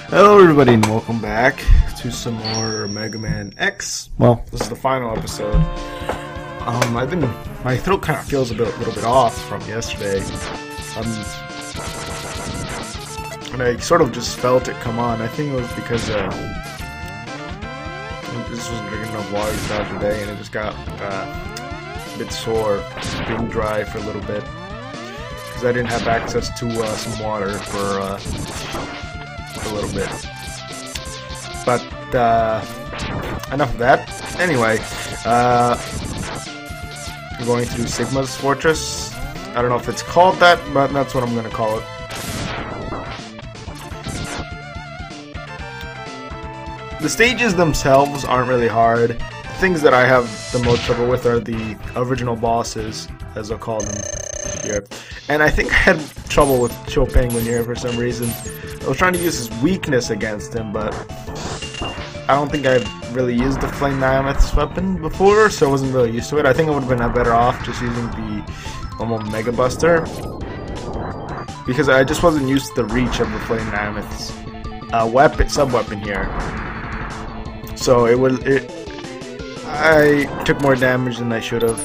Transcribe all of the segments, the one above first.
Hello everybody and welcome back to some more Megaman X. Well, this is the final episode. My throat kind of feels a little bit off from yesterday. And I sort of just felt it come on. I think it was because this wasn't drinking enough water throughout the day and it just got a bit sore, just being dry for a little bit. Because I didn't have access to some water for a little bit. But enough of that. Anyway, we're going through Sigma's fortress. I don't know if it's called that, but that's what I'm going to call it. The stages themselves aren't really hard. The things that I have the most trouble with are the original bosses, as I'll call them here. And I think I had trouble with Cho Penguin here for some reason. I was trying to use his weakness against him, but I don't think I've really used the Flame Mammoth's weapon before, so I wasn't really used to it. I think I would have been better off just using the normal Mega Buster, because I just wasn't used to the reach of the Flame Mammoth's sub-weapon here. So I took more damage than I should have.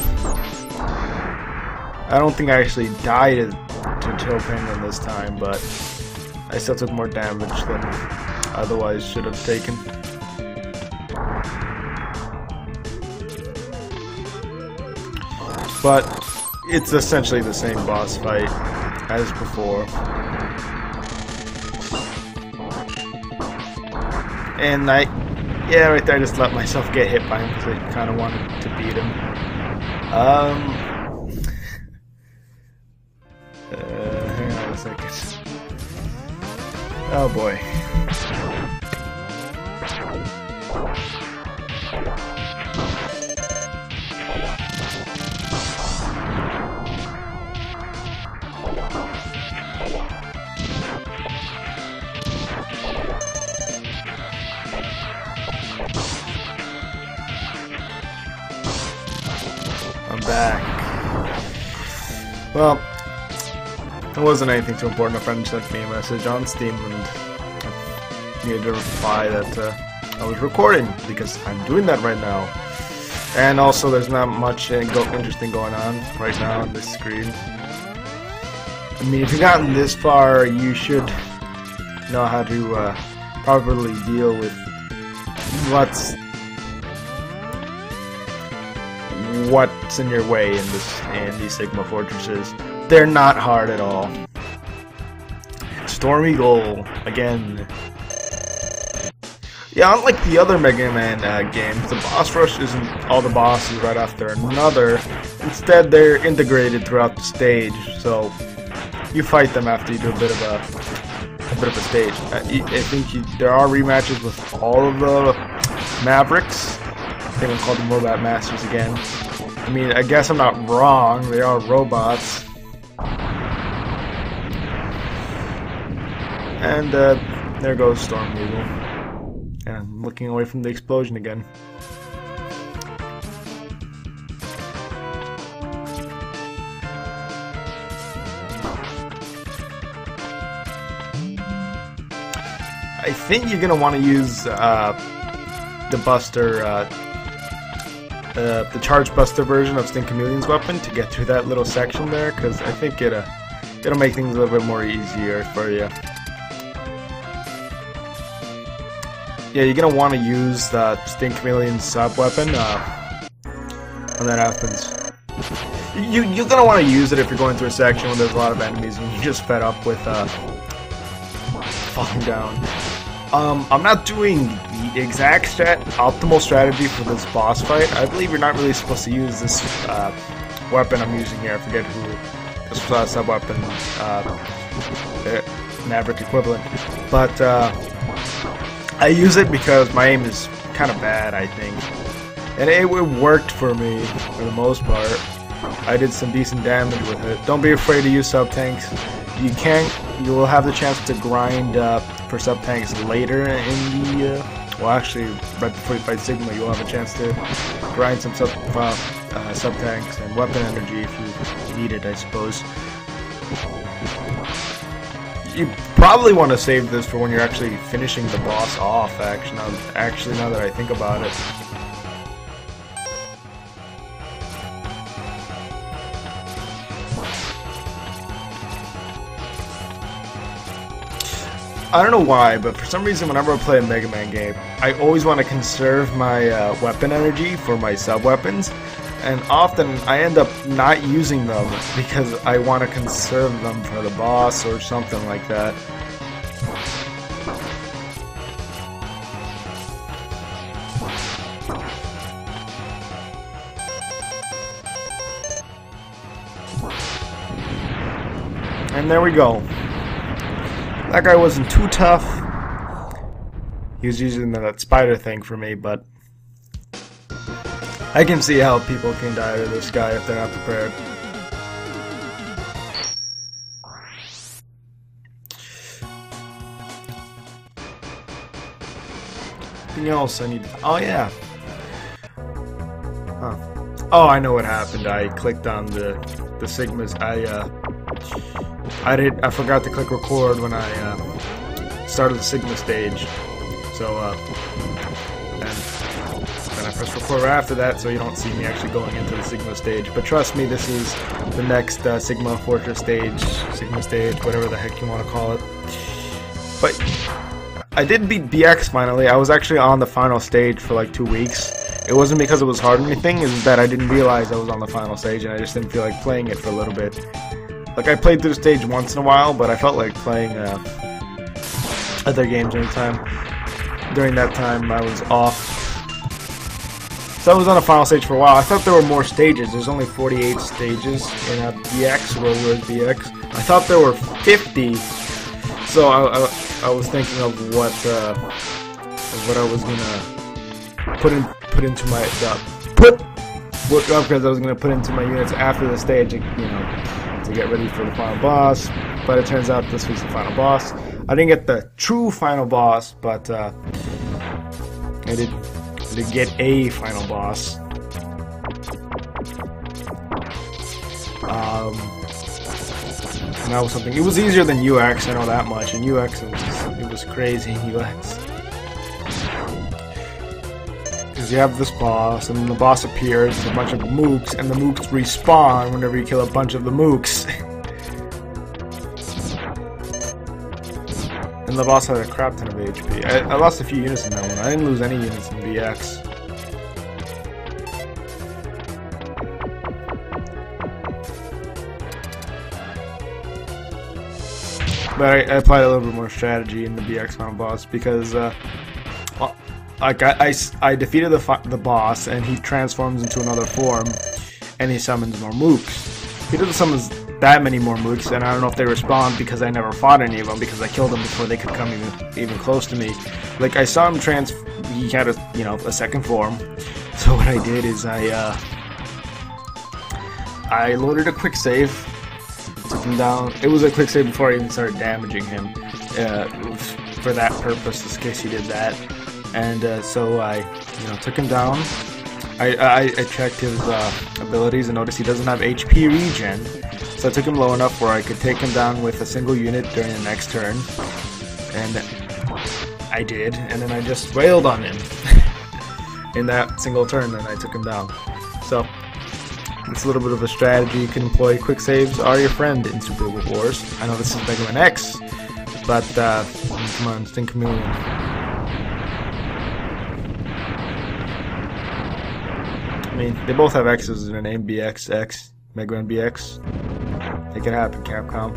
I don't think I actually died to Cho Penguin this time, but I still took more damage than otherwise should have taken. But it's essentially the same boss fight as before. And yeah, right there I just let myself get hit by him because I kind of wanted to beat him. Hang on a second. Oh boy. I'm back. Well, it wasn't anything too important. A friend sent me a message on Steam and I needed to reply that I was recording because I'm doing that right now. And also there's not much interesting going on right now on this screen. I mean, if you've gotten this far, you should know how to properly deal with what's in your way in these Sigma fortresses. They're not hard at all. Storm Eagle again. Yeah, unlike the other Mega Man games, the boss rush isn't all the bosses right after another. Instead, they're integrated throughout the stage, so you fight them after you do a bit of a stage. I think there are rematches with all of the Mavericks. I think I'll call them Robot Masters again. I mean, I guess I'm not wrong. They are robots. And there goes Storm Eagle. And I'm looking away from the explosion again. I think you're gonna want to use the Buster, the Charge Buster version of Sting Chameleon's weapon to get through that little section there, because I think it'll make things a little bit more easier for you. Yeah, you're gonna want to use the Sting Chameleon's sub-weapon when that happens. You're gonna want to use it if you're going through a section where there's a lot of enemies and you're just fed up with falling down. I'm not doing the exact optimal strategy for this boss fight. I believe you're not really supposed to use this weapon I'm using here. I forget who this sub-weapon Maverick equivalent, but I use it because my aim is kind of bad, I think, and it worked for me for the most part. I did some decent damage with it. Don't be afraid to use sub-tanks. You will have the chance to grind for sub-tanks later in the, well actually, right before you fight Sigma, you'll have a chance to grind some sub-tanks and weapon energy if you need it, I suppose. You probably want to save this for when you're actually finishing the boss off, actually, now that I think about it. I don't know why, but for some reason whenever I play a Mega Man game, I always want to conserve my weapon energy for my sub-weapons, and often I end up not using them because I want to conserve them for the boss or something like that. And there we go. That guy wasn't too tough. He was using that spider thing for me, but I can see how people can die to this guy if they're not prepared. Anything else I need to... Oh, yeah. Huh. Oh, I know what happened. I clicked on the Sigmas. I forgot to click record when I started the Sigma stage, so then I pressed record right after that, so you don't see me actually going into the Sigma stage. But trust me, this is the next Sigma Fortress stage, Sigma stage, whatever the heck you want to call it. But I did beat BX finally. I was actually on the final stage for like 2 weeks. It wasn't because it was hard or anything, it's that I didn't realize I was on the final stage and I just didn't feel like playing it for a little bit. Like, I played through the stage once in a while, but I felt like playing other games anytime. During that time, I was off. So I was on the final stage for a while. I thought there were more stages. There's only 48 stages in BX, World Wars BX. I thought there were 50. So I was thinking of what I was gonna put into my what upgrades I was gonna put into my units after the stage, you know, to get ready for the final boss. But it turns out this was the final boss. I didn't get the true final boss, but I did get a final boss. And that was something. It was easier than UX, I know that much. In UX, it was crazy in UX. Because you have this boss, and then the boss appears, there's a bunch of mooks, and the mooks respawn whenever you kill a bunch of the mooks. And the boss had a crap ton of HP. I lost a few units in that one. I didn't lose any units in VX. But I applied a little bit more strategy in the BX final boss because, well, like I defeated the boss and he transforms into another form and he summons more mooks. He doesn't summon that many more mooks, and I don't know if they respawn because I never fought any of them because I killed them before they could come even close to me. Like, I saw him he had a second form. So what I did is I loaded a quick save, took him down. It was a quick save before I even started damaging him, for that purpose, in case he did that. And so I took him down. I checked his abilities and noticed he doesn't have HP regen, so I took him low enough where I could take him down with a single unit during the next turn, and I did, and then I just wailed on him in that single turn, and I took him down. So it's a little bit of a strategy you can employ. Quick saves are your friend in Super Wars. I know this is Megaman X, but come on, Sting Chameleon. I mean, they both have X's in their name, BX, X, Megaman BX. Make it happen, Capcom.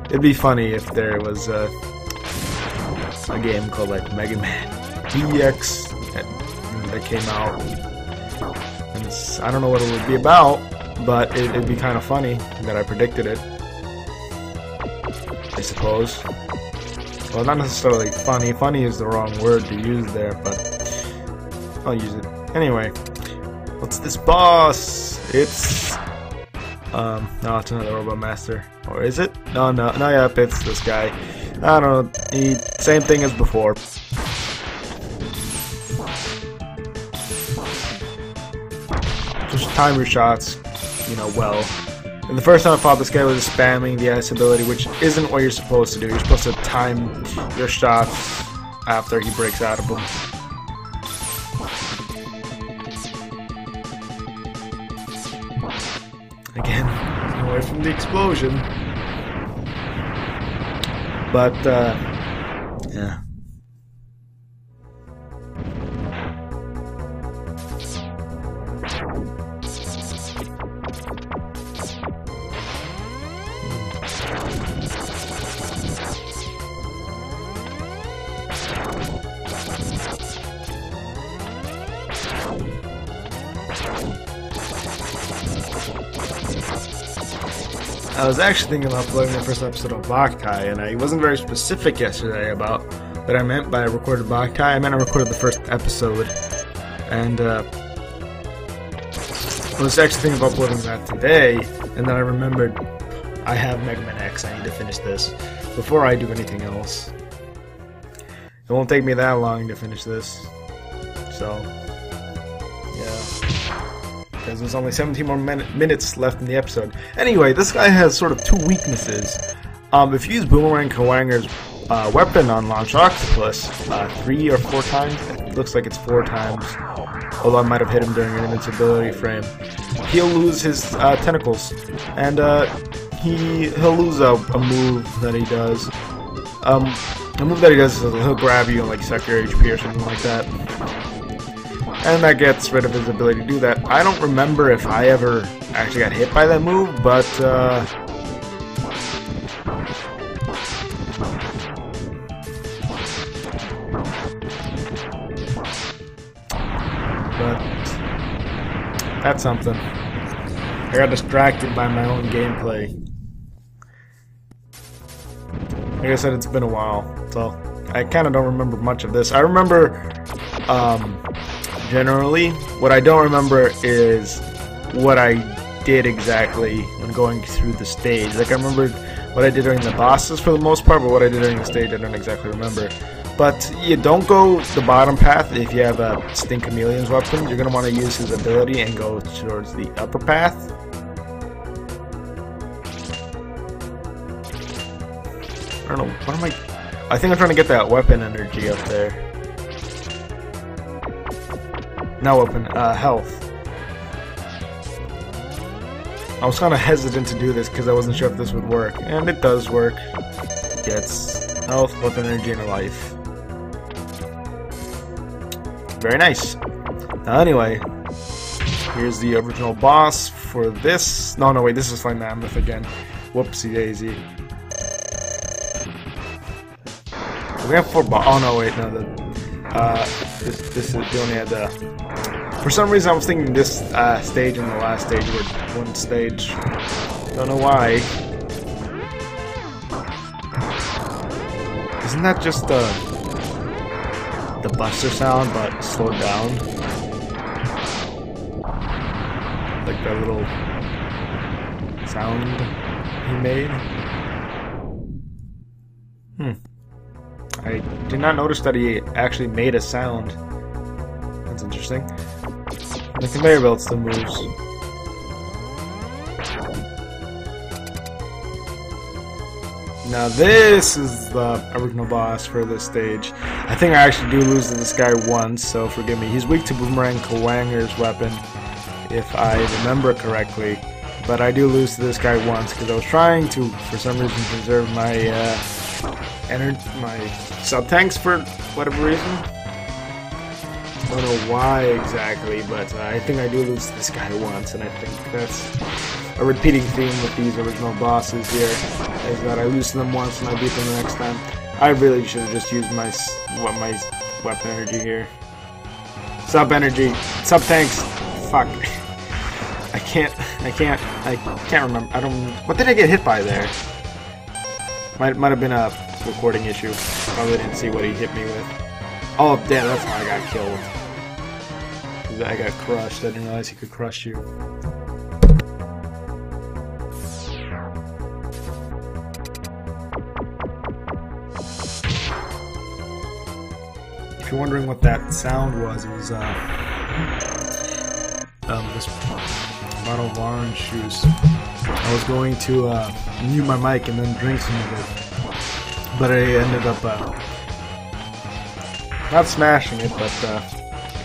It'd be funny if there was a game called like Megaman BX that came out. And I don't know what it would be about, but it'd be kind of funny that I predicted it, I suppose. Well, not necessarily funny. Funny is the wrong word to use there, but I'll use it. Anyway, what's this boss? It's no, it's another Robot Master. Or is it? No, yep, it's this guy. I don't know, same thing as before. Just time your shots, well. And the first time I fought this guy was spamming the ice ability, which isn't what you're supposed to do. You're supposed to time your shots after he breaks out of them. Again, away from the explosion. But, yeah. I was actually thinking about uploading the first episode of Hakai, and I wasn't very specific yesterday about what I meant by recorded Hakai. I meant I recorded the first episode, and I was actually thinking about uploading that today, and then I remembered I have Megaman X. I need to finish this before I do anything else. It won't take me that long to finish this, so yeah. Because there's only 17 more minutes left in the episode. Anyway, this guy has sort of two weaknesses. If you use Boomerang Kawanger's weapon on Launch Octopus 3 or 4 times, it looks like it's 4 times, although I might have hit him during an invincibility frame, he'll lose his tentacles, and he'll lose a move that he does. The move that he does is he'll grab you and like suck your HP or something like that. And that gets rid of his ability to do that. I don't remember if I ever actually got hit by that move, but that's something. I got distracted by my own gameplay. Like I said, it's been a while, so I kind of don't remember much of this. I remember, generally, what I don't remember is what I did exactly when going through the stage. Like, I remember what I did during the bosses for the most part, but what I did during the stage I don't exactly remember. But you don't go the bottom path if you have a Sting Chameleon's weapon. You're going to want to use his ability and go towards the upper path. I don't know, what am I think I'm trying to get that weapon energy up there. Now open, health. I was kind of hesitant to do this because I wasn't sure if this would work, and it does work. It gets health, weapon energy, and life. Very nice. Now anyway, here's the original boss for this. No, wait, this is Flame Mammoth again. Whoopsie daisy. We have 4 oh no, wait, no, this is, we only had the... For some reason I was thinking this stage and the last stage were one stage. Don't know why. Isn't that just the Buster sound, but slowed down? Like that little sound he made? I did not notice that he actually made a sound. That's interesting. The conveyor belt still moves. Now this is the original boss for this stage. I think I actually do lose to this guy once, so forgive me. He's weak to Boomerang Kawanger's weapon, if I remember correctly. But I do lose to this guy once, because I was trying to, for some reason, preserve my my sub-tanks for whatever reason. I don't know why exactly, but I think I do lose to this guy once, and I think that's a repeating theme with these original bosses here, is that I lose to them once and I beat them the next time. I really should have just used my weapon energy here. Sub-energy. Sub-tanks. Fuck. I can't remember. What did I get hit by there? Might have been a recording issue. Probably didn't see what he hit me with. Oh, damn, that's how I got killed. I got crushed. I didn't realize he could crush you. If you're wondering what that sound was, it was this bottle of orange juice I was going to mute my mic and then drink some of it, but I ended up not smashing it, but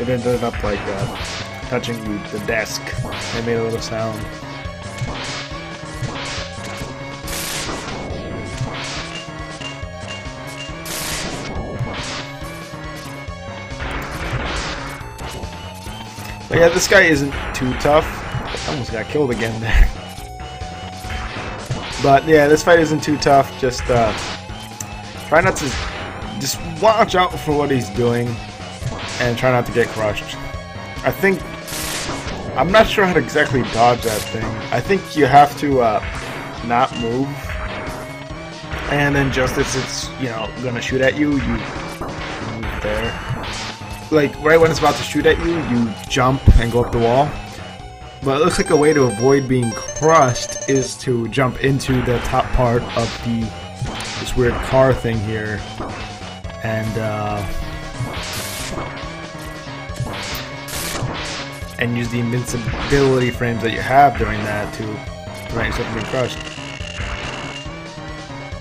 it ended up like touching the desk. It made a little sound. But yeah, this guy isn't too tough. I almost got killed again there. But yeah, this fight isn't too tough. Just try not to... Just watch out for what he's doing. And try not to get crushed. I think... I'm not sure how to exactly dodge that thing. I think you have to not move. And then just as it's, you know, gonna shoot at you, you move there. Like, right when it's about to shoot at you, you jump and go up the wall. But it looks like a way to avoid being crushed is to jump into the top part of this weird car thing here. And use the invincibility frames that you have during that to prevent yourself from being crushed.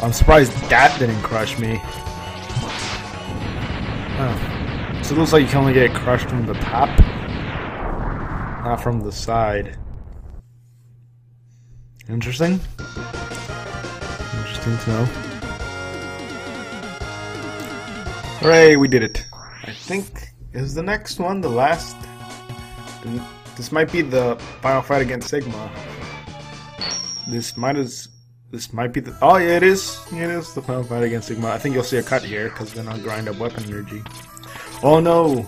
I'm surprised that didn't crush me. Oh. So it looks like you can only get crushed from the top, not from the side. Interesting. Interesting to know. Hooray, we did it. I think is the next one the last. This might be the final fight against Sigma. This might be the. Oh yeah, it is. It is the final fight against Sigma. I think you'll see a cut here because then I'll grind up weapon energy. Oh no!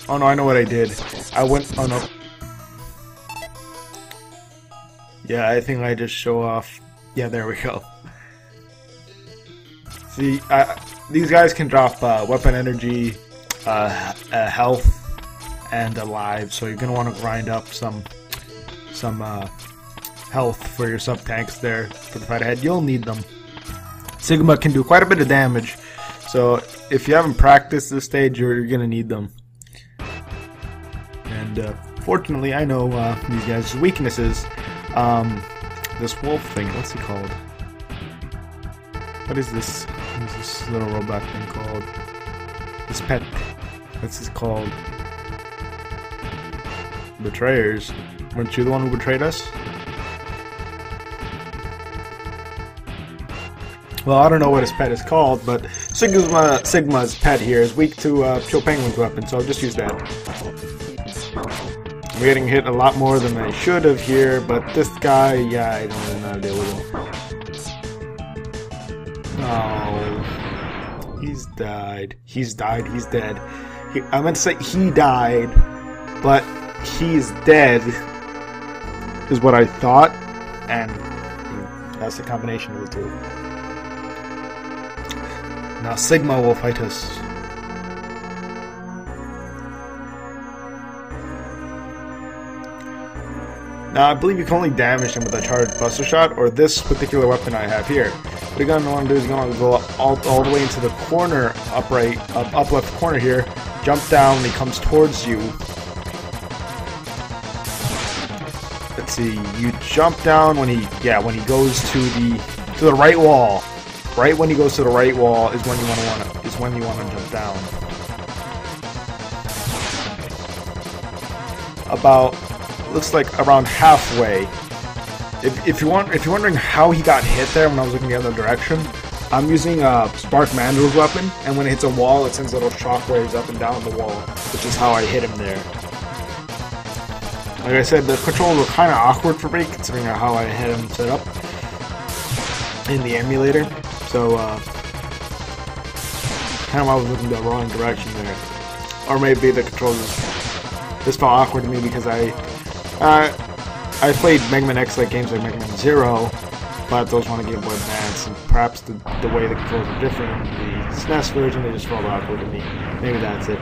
Oh no, I know what I did. I went... Oh no. Yeah, I think I just show off... Yeah, there we go. See, these guys can drop weapon energy, health, and alive, so you're gonna want to grind up some health for your sub-tanks there for the fight ahead. You'll need them. Sigma can do quite a bit of damage, so if you haven't practiced this stage, you're gonna need them. And fortunately, I know these guys' weaknesses. This wolf thing, what's he called? What is this? What is this little robot thing called? This pet. What's this called? Betrayers. Weren't you the one who betrayed us? Well, I don't know what his pet is called, but Sigma's pet here is weak to Chill Penguin's weapon, so I'll just use that. I'm getting hit a lot more than I should have here, but this guy, yeah, I don't really know how to deal with him. Oh, he's died. He's died, he's dead. I meant to say he died, but he's dead, is what I thought, and that's the combination of the two. Now Sigma will fight us. Now I believe you can only damage him with a charged Buster Shot or this particular weapon I have here. What you're gonna want to do is you're gonna go all the way into the corner, up left corner here, jump down when he comes towards you. Let's see, you jump down when he goes to the right wall. Right when he goes to the right wall is when you want to jump down. About, looks like around halfway. If you're wondering how he got hit there when I was looking the other direction, I'm using Spark Mandra's weapon, and when it hits a wall, it sends little shockwaves up and down the wall, which is how I hit him there. Like I said, the controls were kind of awkward for me, considering how I had him set up in the emulator. So, kind of I was looking the wrong direction there. Or maybe the controls just felt awkward to me because I played Megaman X like games like Megaman 0, but those want to Game Boy Advance, and perhaps the way the controls are different in the SNES version, they just felt awkward to me. Maybe that's it.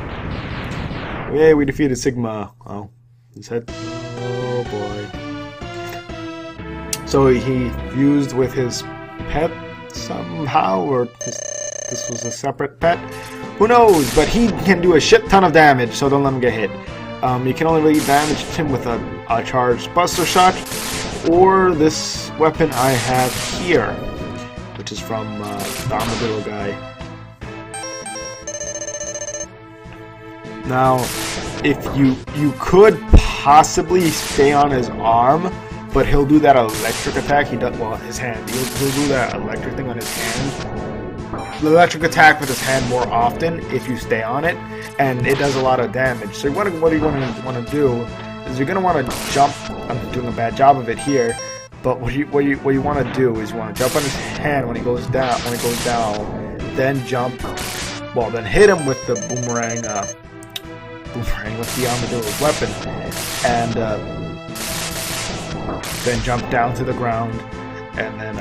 Yay, we defeated Sigma. Oh, his head. Oh boy. So he fused with his pet somehow, or this was a separate pet? Who knows, but he can do a shit ton of damage, so don't let him get hit. You can only really damage him with a charged Buster Shot, or this weapon I have here, which is from the armadillo guy. Now, if you could possibly stay on his arm, but he'll do that electric attack. He does, well, his hand. He'll do that electric thing on his hand. The electric attack with his hand more often if you stay on it, and it does a lot of damage. So what you're going to want to do is you're going to want to jump. I'm doing a bad job of it here, but what you want to do is you want to jump on his hand when he goes down. Then jump. Well, then hit him with the boomerang with the armadillo's weapon, and then jump down to the ground, and then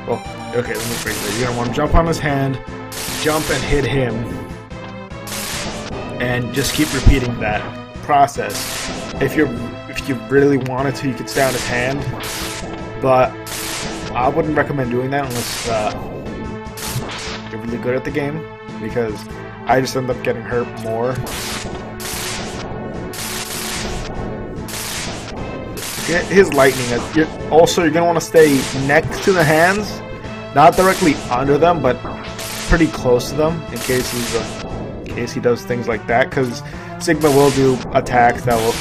well, okay, let me phrase it. You're gonna want to jump on his hand, jump and hit him, and just keep repeating that process. If you really wanted to, you could stay on his hand, but I wouldn't recommend doing that unless you're really good at the game, because I just end up getting hurt more. His lightning. Also, you're gonna want to stay next to the hands, not directly under them, but pretty close to them in case he does things like that. Because Sigma will do attacks that will,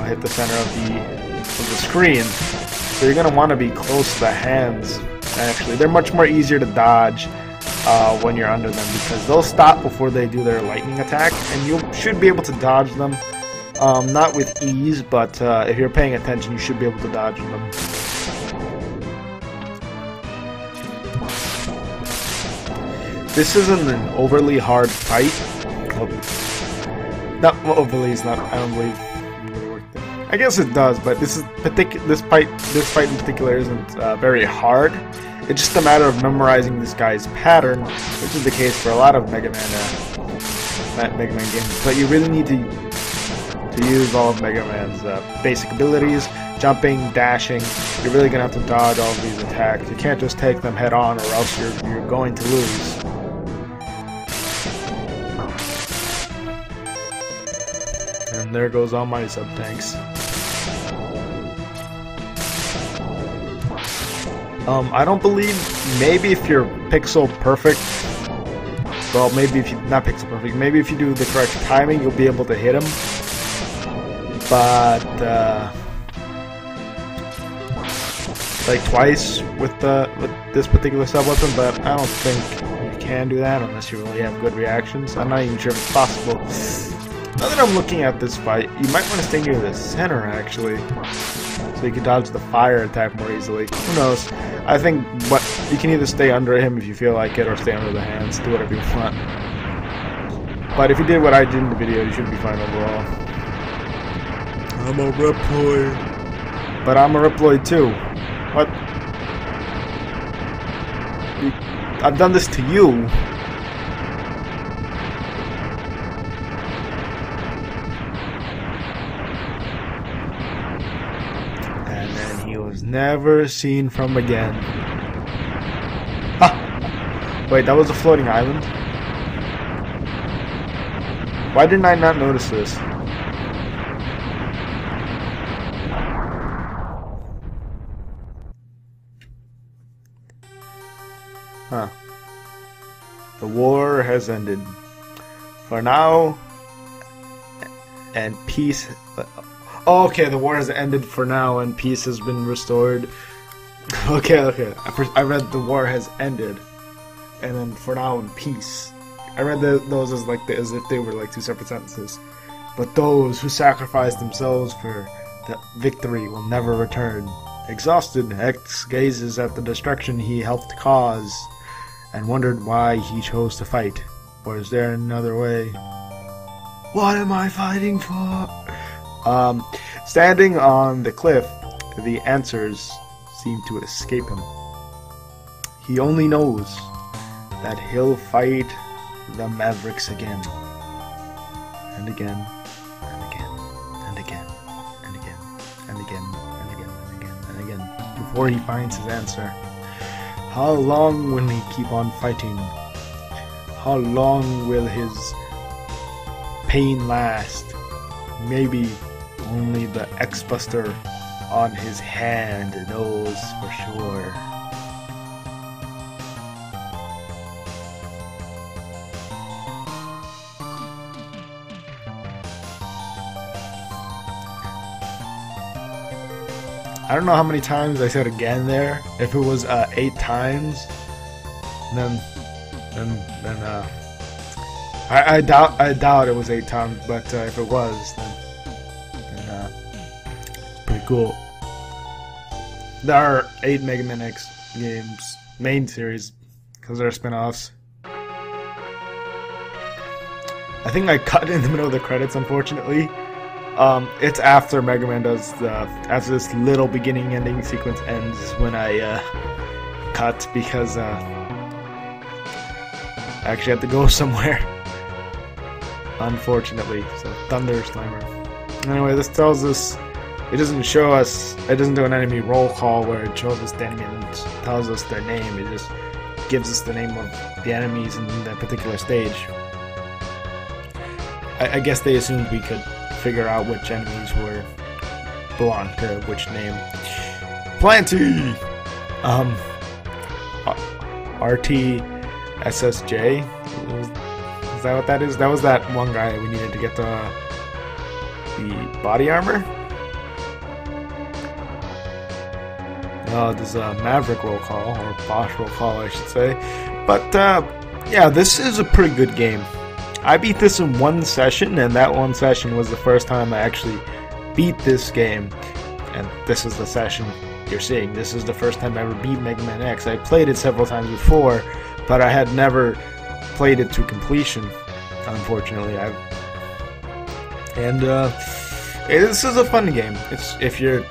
hit the center of the screen. So you're gonna want to be close to the hands. Actually, they're much more easier to dodge when you're under them, because they'll stop before they do their lightning attack, and you should be able to dodge them. Not with ease, but if you're paying attention, you should be able to dodge them. This isn't an overly hard fight. Well, not overly. It's not. I don't believe. I guess it does, but this fight in particular isn't very hard. It's just a matter of memorizing this guy's pattern, which is the case for a lot of Mega Man games. But you really need to use all of Mega Man's basic abilities, jumping, dashing. You're really gonna have to dodge all of these attacks. You can't just take them head on, or else you're going to lose. And there goes all my sub tanks. I don't believe, maybe if you're pixel perfect, well, maybe if you're not pixel perfect, maybe if you do the correct timing, you'll be able to hit him. But like twice with this particular sub weapon, but I don't think you can do that unless you really have good reactions. I'm not even sure if it's possible. Now that I'm looking at this fight, you might want to stay near the center actually, so you can dodge the fire attack more easily. Who knows? I think you can either stay under him if you feel like it, or stay under the hands. Do whatever you want. But if you did what I did in the video, you should be fine overall. I'm a Reploid. But I'm a Reploid too. What? I've done this to you. And then he was never seen from again. Ah! Wait, that was a floating island? Why didn't I not notice this? Huh. The war has ended. For now, and peace. Oh, okay, the war has ended for now, and peace has been restored. Okay. I read the war has ended, and then for now and peace. I read those as if they were like two separate sentences. But those who sacrifice themselves for the victory will never return. Exhausted, X gazes at the destruction he helped cause, and wondered why he chose to fight. Or is there another way? What am I fighting for? Standing on the cliff, the answers seem to escape him. He only knows that he'll fight the Mavericks again. And again. And again. And again. And again. And again. And again. And again. And again. Before he finds his answer. How long will he keep on fighting? How long will his pain last? Maybe only the X-Buster on his hand knows for sure. I don't know how many times I said again there. If it was 8 times, then I doubt it was 8 times. But if it was, then it's pretty cool. There are 8 Mega Man X games, main series, because they're spin-offs. I think I cut in the middle of the credits, unfortunately. It's after Mega Man does after this little beginning ending sequence ends when I cut, because I actually had to go somewhere, unfortunately. So Thunder Slammer. Anyway, this tells us, it doesn't show us, it doesn't do an enemy roll call where it shows us the enemy and tells us their name. It just gives us the name of the enemies in that particular stage. I guess they assumed we could figure out which enemies were belong to which name. Planty! RTSSJ? Is that what that is? That was that one guy we needed to get the body armor? There's a Maverick roll call, or Bosch roll call I should say. But yeah, this is a pretty good game. I beat this in one session, and that one session was the first time I actually beat this game. And this is the session you're seeing. This is the first time I ever beat Mega Man X. I played it several times before, but I had never played it to completion, unfortunately. This is a fun game. It's if you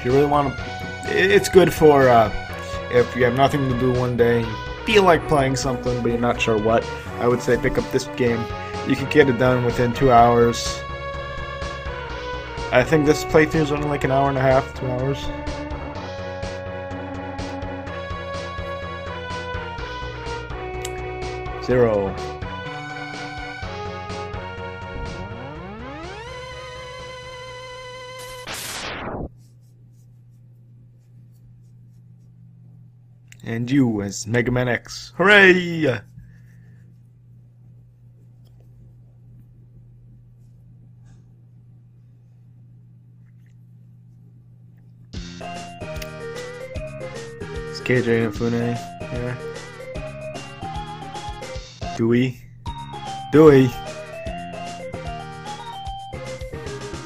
really want to, it's good for if you have nothing to do one day, you feel like playing something but you're not sure what. I would say pick up this game. You can get it done within 2 hours. I think this playthrough is only like an hour and a half, 2 hours. Zero. And you as Mega Man X. Hooray! It's KJ and Fune. Yeah. Dewey.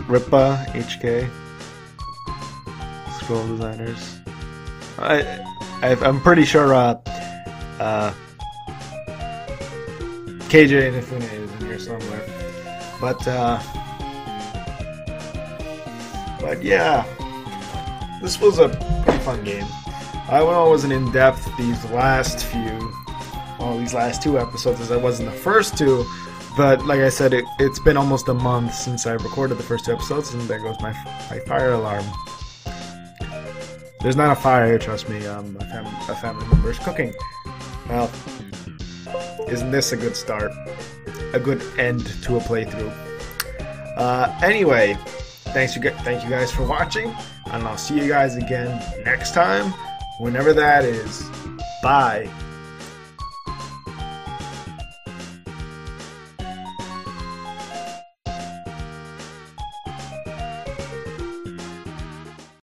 Rippa, HK. Scroll designers. I'm pretty sure KJ and Ifune is in here somewhere. But yeah, this was a pretty fun game. I wasn't in depth these last 2 episodes as I was in the first 2, but like I said, it's been almost a month since I recorded the first 2 episodes, and there goes my fire alarm. There's not a fire, trust me. A family member is cooking. Well, isn't this a good start? A good end to a playthrough. Anyway, thank you guys for watching, and I'll see you guys again next time, whenever that is. Bye.